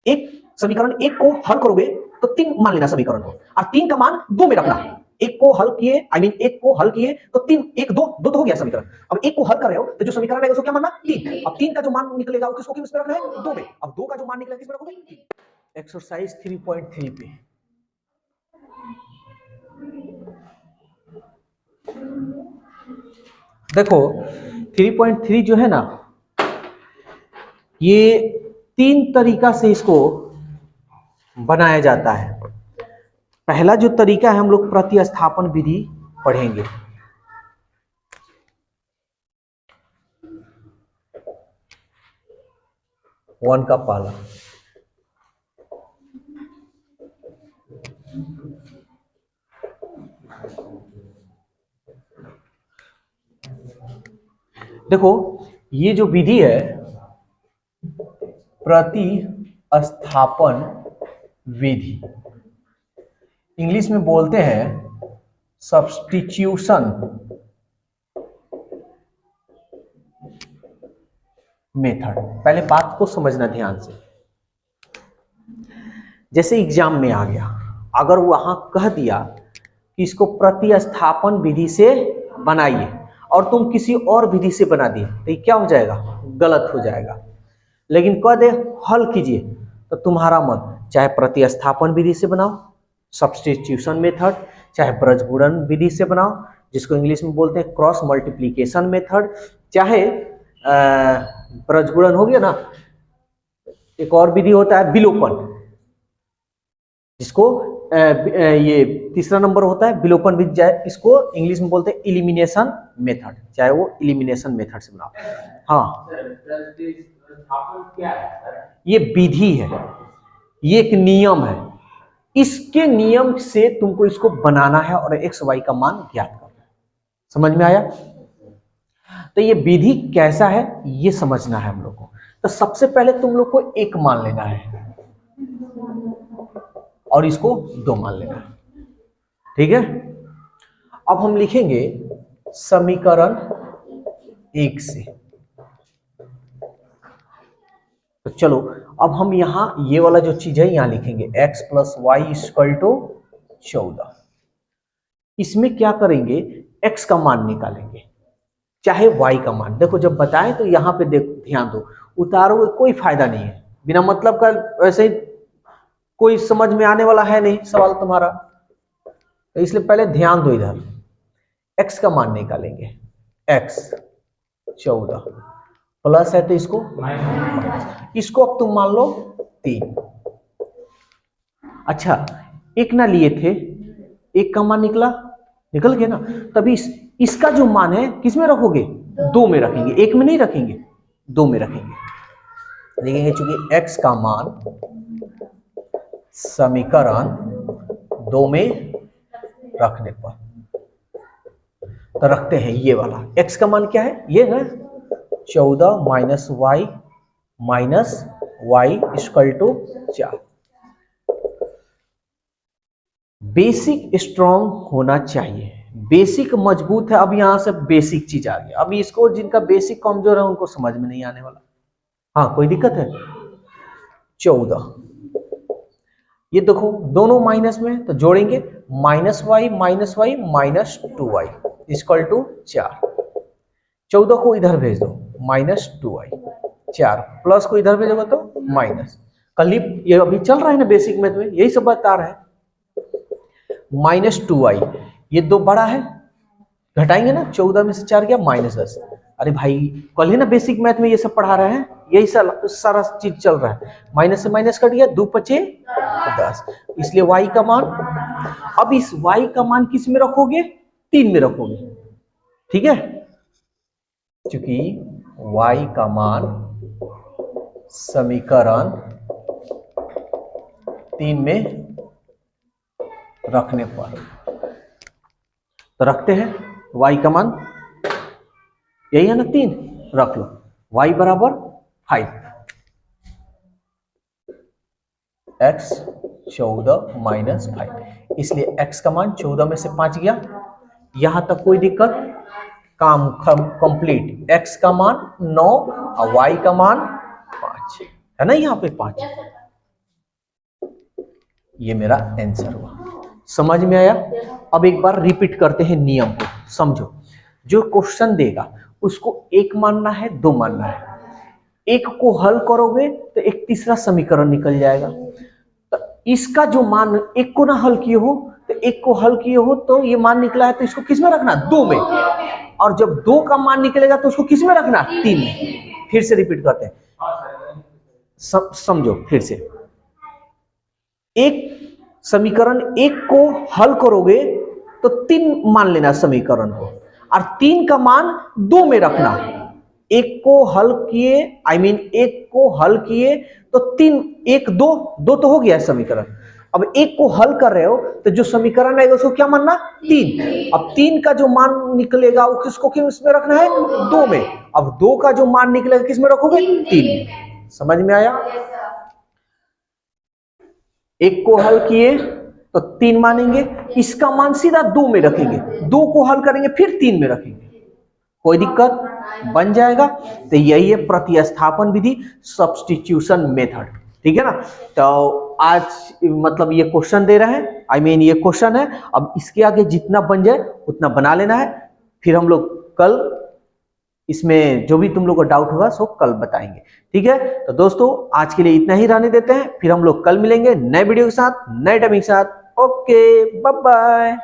एक समीकरण एक को हल करोगे तो 3 मान लेना समीकरण को, और 3 का मान 2 में रखना। एक को हल किए, एक को हल किए तो 3 1 2 2 तो हो गया समीकरण। अब एक को हल कर रहे हो तो जो समीकरण रहेगा उसको क्या मानना 3। अब 3 का जो मान निकलेगा वो किसको किस में रखना है 2 में। अब 2 का जो मान निकलेगा किस में रखोगे 3। एक्सरसाइज 3.3 पे देखो 3.3 जो है ना, ये 3 तरीका से इसको बनाया जाता है। पहला जो तरीका है हम लोग प्रतिस्थापन विधि पढ़ेंगे। वन का पहला देखो, ये जो विधि है प्रतिस्थापन विधि, इंग्लिश में बोलते हैं सब्स्टिट्यूशन मेथड। पहले बात को समझना ध्यान से। जैसे एग्जाम में आ गया, अगर वहां कह दिया कि इसको प्रतिस्थापन विधि से बनाइए और तुम किसी और विधि से बना दिए तो ये क्या हो जाएगा, गलत हो जाएगा। लेकिन कह दे हल कीजिए तो तुम्हारा मन चाहे प्रतिस्थापन विधि से बनाओ सब्स्टिट्यूशन मेथड, चाहे ब्रजगुणन विधि से बनाओ जिसको इंग्लिश में बोलते हैं क्रॉस मल्टीप्लिकेशन मेथड, चाहे ब्रजगुणन हो गया ना, एक और विधि होता है विलोपन, जिसको ये तीसरा नंबर होता है विलोपन विधि, चाहे इसको इंग्लिश में बोलते हैं इलिमिनेशन मेथड, चाहे वो इलिमिनेशन मेथड से बनाओ। हाँ, क्या है? ये विधि है, ये एक नियम है, इसके नियम से तुमको इसको बनाना है और एक्स वाई का मान ज्ञात करना है। समझ में आया? तो ये विधि कैसा है ये समझना है हम लोग को। तो सबसे पहले तुम लोग को एक मान लेना है और इसको 2 मान लेना है, ठीक है। अब हम लिखेंगे समीकरण 1 से। तो चलो अब हम यहां ये वाला जो चीज है यहां लिखेंगे x + y = 14। इसमें क्या करेंगे, x का मान निकालेंगे चाहे y का मान। देखो जब बताएं तो यहां पे देखो, ध्यान दो, उतारोगे कोई फायदा नहीं है, बिना मतलब का वैसे ही कोई समझ में आने वाला है नहीं सवाल तुम्हारा, तो इसलिए पहले ध्यान दो। इधर x का मान निकालेंगे, x 14 प्लस है तो इसको अब तुम मान लो 3। अच्छा, एक ना लिए थे, एक का मान निकल गया ना, तभी इसका जो मान है किस में रखोगे, 2 में रखेंगे, 1 में नहीं रखेंगे, 2 में रखेंगे। देखेंगे चूंकि x का मान समीकरण 2 में रखने पर, तो रखते हैं ये वाला। x का मान क्या है, ये है 14 - y = 4। बेसिक स्ट्रॉन्ग होना चाहिए, बेसिक मजबूत है। अब यहां से बेसिक चीज आ गया, अभी इसको जिनका बेसिक कमजोर है उनको समझ में नहीं आने वाला। हाँ, कोई दिक्कत है? 14, ये देखो दोनों माइनस में, तो जोड़ेंगे -y - 2y = 4। 14 को इधर भेज दो, -2y, 4 प्लस को इधर भेजोगे तो माइनस। कल ये अभी चल रहा है ना बेसिक मैथ में, यही सब बता रहा है। -2y, ये 2 बड़ा है, घटाएंगे ना, 14 में से 4 गया -10। अरे भाई कल ही ना बेसिक मैथ में ये सब पढ़ा रहे हैं, यही सारा चीज चल रहा है। माइनस से माइनस कट गया, 2 × 5 = 10, इसलिए y का मान, अब इस y का मान किस में रखोगे, 3 में रखोगे, ठीक है। क्योंकि y का मान समीकरण 3 में रखने पर, तो रखते हैं y का मान यही है ना 3, रख लो, y = 5, x 14 - 5, इसलिए x का मान 14 में से 5 गया। यहां तक कोई दिक्कत, काम कंप्लीट। x का मान 9 और y का मान 5 है ना, यहाँ पे 5। ये मेरा आंसर हुआ। समझ में आया? अब एक बार रिपीट करते हैं नियम को, समझो। जो क्वेश्चन देगा उसको एक मानना है, दो मानना है। एक को हल करोगे तो एक तीसरा समीकरण निकल जाएगा। तो इसका जो मान, एक को ना हल किए हो तो एक को हल किए हो तो ये मान निकला है, तो इसको किस में रखना? दो में। और जब दो का मान निकलेगा तो उसको किस में रखना? तीन में। फिर से रिपीट करते हैं, समझो फिर से। एक समीकरण एक को हल करोगे तो तीन मान लेना समीकरण को, और तीन का मान दो में रखना। एक को हल किए, एक को हल किए तो तीन, एक दो, दो तो हो गया है समीकरण। अब एक को हल कर रहे हो तो जो समीकरण आएगा उसको क्या मानना? तीन। अब तीन का जो मान निकलेगा वो किसको किस में रखना है? दो में। अब दो का जो मान निकलेगा किस में रखोगे? तीन में। समझ में आया? एक को हल किए तो तीन मानेंगे, इसका मान सीधा दो में रखेंगे, दो को हल करेंगे फिर तीन में रखेंगे, कोई दिक्कत? बन जाएगा। तो यही है प्रतिस्थापन विधि, सब्स्टिट्यूशन मेथड। ठीक है ना? तो आज मतलब ये क्वेश्चन दे रहे हैं, ये क्वेश्चन है। अब इसके आगे जितना बन जाए उतना बना लेना है। फिर हम लोग कल इसमें जो भी तुम लोग को डाउट होगा सो कल बताएंगे। ठीक है? तो दोस्तों आज के लिए इतना ही रहने देते हैं, फिर हम लोग कल मिलेंगे नए वीडियो के साथ, नए टॉपिक के साथ। Okay, bye bye.